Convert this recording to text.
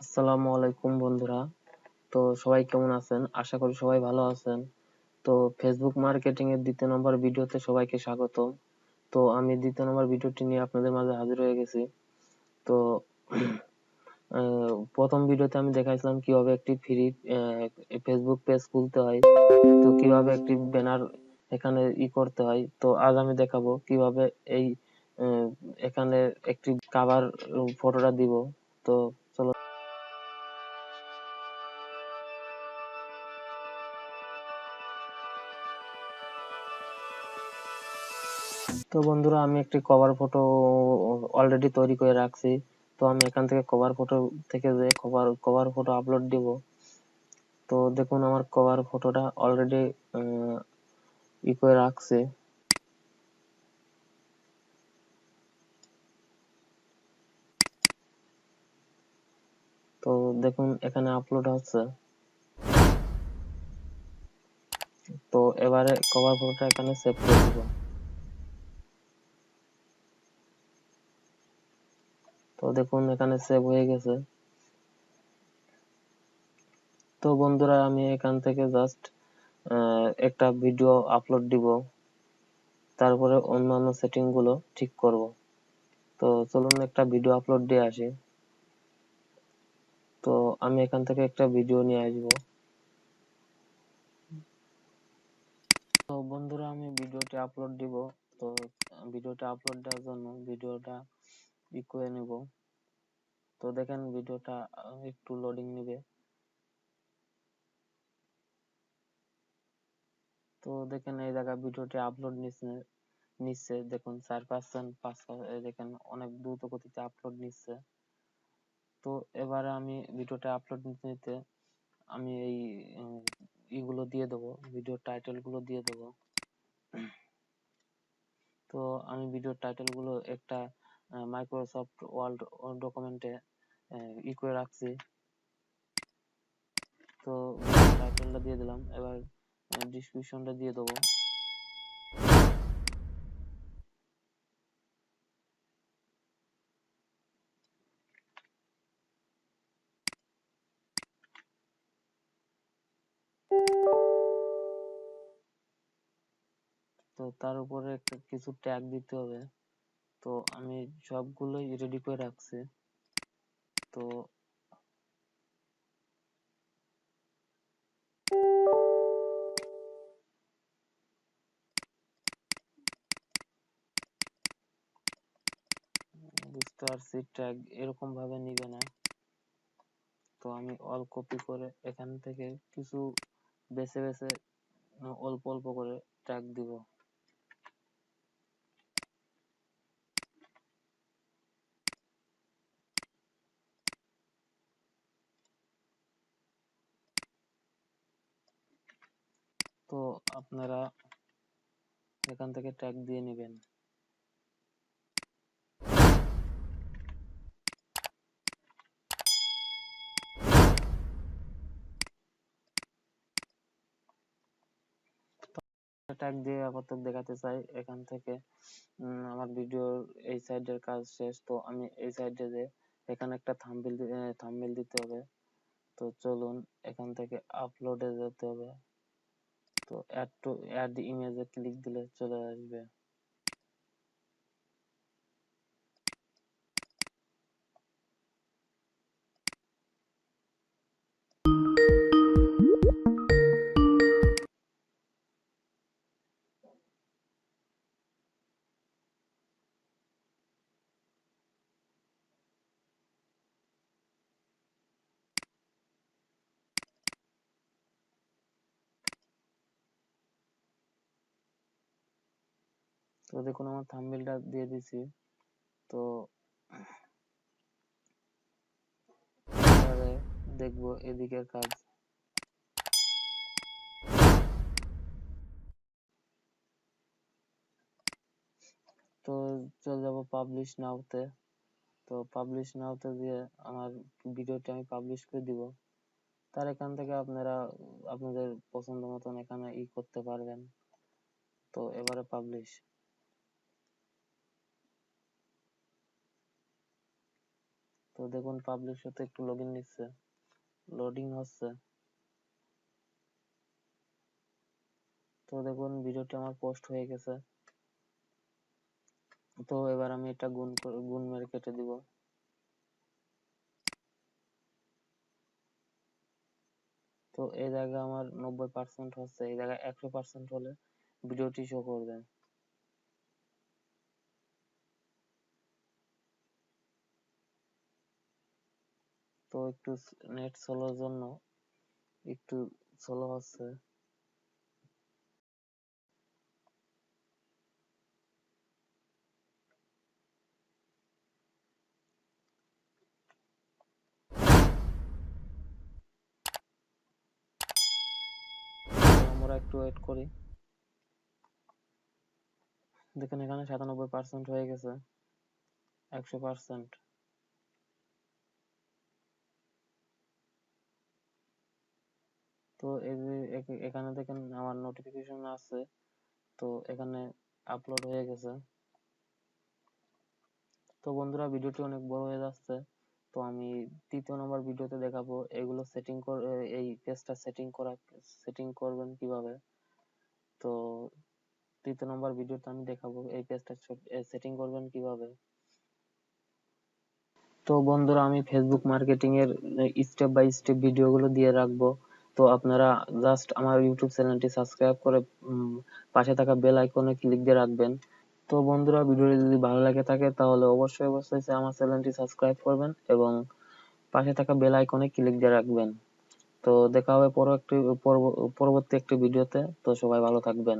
আসসালামু আলাইকুম বন্ধুরা। তো সবাই কেমন আছেন? আশা করি সবাই ভালো আছেন। তো ফেসবুক মার্কেটিং এর ২য় নম্বর ভিডিওতে সবাইকে স্বাগত। তো আমি ২য় নম্বর ভিডিওটি নিয়ে আপনাদের মাঝে হাজির হয়ে গেছি। তো প্রথম ভিডিওতে আমি দেখাইছিলাম কিভাবে একটি ফ্রি ফেসবুক পেজ খুলতে হয়, তো কিভাবে একটি ব্যানার এখানে করতে হয়। তো আজ আমি দেখাবো কিভাবে এই আহ, এখানে একটি কাভার ফটোটা দিব। তো চলো। তো বন্ধুরা, আমি একটি কভার ফটো অলরেডি তৈরি করে রাখছি। তো আমি এখান থেকে কভার ফটো থেকে যে কভার ফটো আপলোড দিব। তো দেখুন, আমার কভার ফটোটা অলরেডি করে রাখছে। তো দেখুন, এখানে আপলোড হচ্ছে। তো এবারে কভার ফটোটা এখানে সেভ করে দিব। তো দেখুন, এখানে সেভ হয়ে গেছে। তো বন্ধুরা, আমি এখান থেকে জাস্ট একটা ভিডিও আপলোড দিব, তারপরে অন্যান্য সেটিং গুলো ঠিক করব। তো চলুন একটা ভিডিও আপলোড দিয়ে আসি। তো আমি এখান থেকে একটা ভিডিও নিয়ে আসবো। তো বন্ধুরা, আমি ভিডিওটি আপলোড দিব। তো ভিডিওটা আপলোড দেওয়ার জন্য ভিডিওটা করে নেব। তো দেখেন, ভিডিওটা একটু লোডিং নেবে। তো দেখেন, এই জায়গায় ভিডিওটি আপলোড নিচ্ছে দেখুন 4%, 5%, দেখেন অনেক দ্রুত গতিতে আপলোড নিচ্ছে। তো এবারে আমি ভিডিওটা আপলোড নিতে নিতে আমি এই ইগুলো দিয়ে দেবো, ভিডিও টাইটেল গুলো দিয়ে দেবো। তো আমি ভিডিও টাইটেল গুলো একটা মাইক্রোসফট ওয়ার্ড ডকুমেন্টে করে রাখছি। তো টাইটেলটা দিয়ে দিলাম, এবার ডিসক্রিপশনটা দিয়ে দেবো। তো তার উপরে কিছু ট্যাগ দিতে হবে। তো আমি সবগুলোই রেডি করে রাখছি। তো বুঝতে পারছি, ট্যাগ এরকম ভাবে নিবে না। তো আমি অল কপি করে এখান থেকে কিছু বেছে বেছে অল্প অল্প করে ট্যাগ দিব। তো আপনারা এখান থেকে ট্যাগ দিয়ে নেবেন। ট্যাগ দিয়ে আপাতত দেখাতে চাই এখান থেকে। আমার ভিডিওর এই সাইডের কাজ শেষ। তো আমি এই সাইডে যে এখানে একটা থাম্বনেল দিতে হবে। তো চলুন, এখান থেকে আপলোডে যেতে হবে। তো অ্যাড ইমেজে ক্লিক দিলে চলে আসবে। তো দেখুন, আমার থাম্বনেলটা দিয়ে দিছি। তো এবারে দেখবো এদিকের কাজ। তো চলে যাব পাবলিশ নাওতে। তো পাবলিশ নাওতে দিয়ে আমার ভিডিওটি আমি পাবলিশ করে দিব। তার এখান থেকে আপনারা আপনাদের পছন্দ মতন এখানে করতে পারবেন। তো এবারে পাবলিশ। তো তো দেখুন পাবলিশ হতে একটু লগইন নিচ্ছে, লোডিং হচ্ছে। তো দেখুন ভিডিওটি আমার পোস্ট হয়ে গেছে। তো এবার আমি এটা গুণ মেরে কেটে দিব। তো এই জায়গায় আমার 90% হচ্ছে, এই জায়গায় 100% হলে ভিডিওটি শো করবে। তো একটু নেট স্লোর জন্য একটু স্লো হচ্ছে। আমরা একটু ওয়েট করি। দেখেন এখানে 97% হয়ে গেছে, 100%। তো এই যে এখানে দেখেন আমার নোটিফিকেশন আছে, তো এখানে আপলোড হয়ে গেছে। তো বন্ধুরা ভিডিওটি অনেক বড় হয়ে যাচ্ছে, তো আমি 3য় নম্বর ভিডিওতে দেখাবো এগুলো এই পেজটা সেটিং করবেন কিভাবে। তো 3য় নম্বর ভিডিওতে আমি দেখাবো এই পেজটা সেটিং করবেন কিভাবে। তো বন্ধুরা আমি ফেসবুক মার্কেটিং এর স্টেপ বাই স্টেপ ভিডিওগুলো দিয়ে রাখবো। তো আপনারা জাস্ট আমার ইউটিউব চ্যানেলটি সাবস্ক্রাইব করে পাশে থাকা বেল আইকনে ক্লিক দিয়ে রাখবেন। তো বন্ধুরা ভিডিওটি যদি ভালো লাগে থাকে তাহলে অবশ্যই অবশ্যই আমার চ্যানেলটি সাবস্ক্রাইব করবেন এবং পাশে থাকা বেল আইকনে ক্লিক দিয়ে রাখবেন। তো দেখা হবে পরবর্তী একটি ভিডিওতে। তো সবাই ভালো থাকবেন।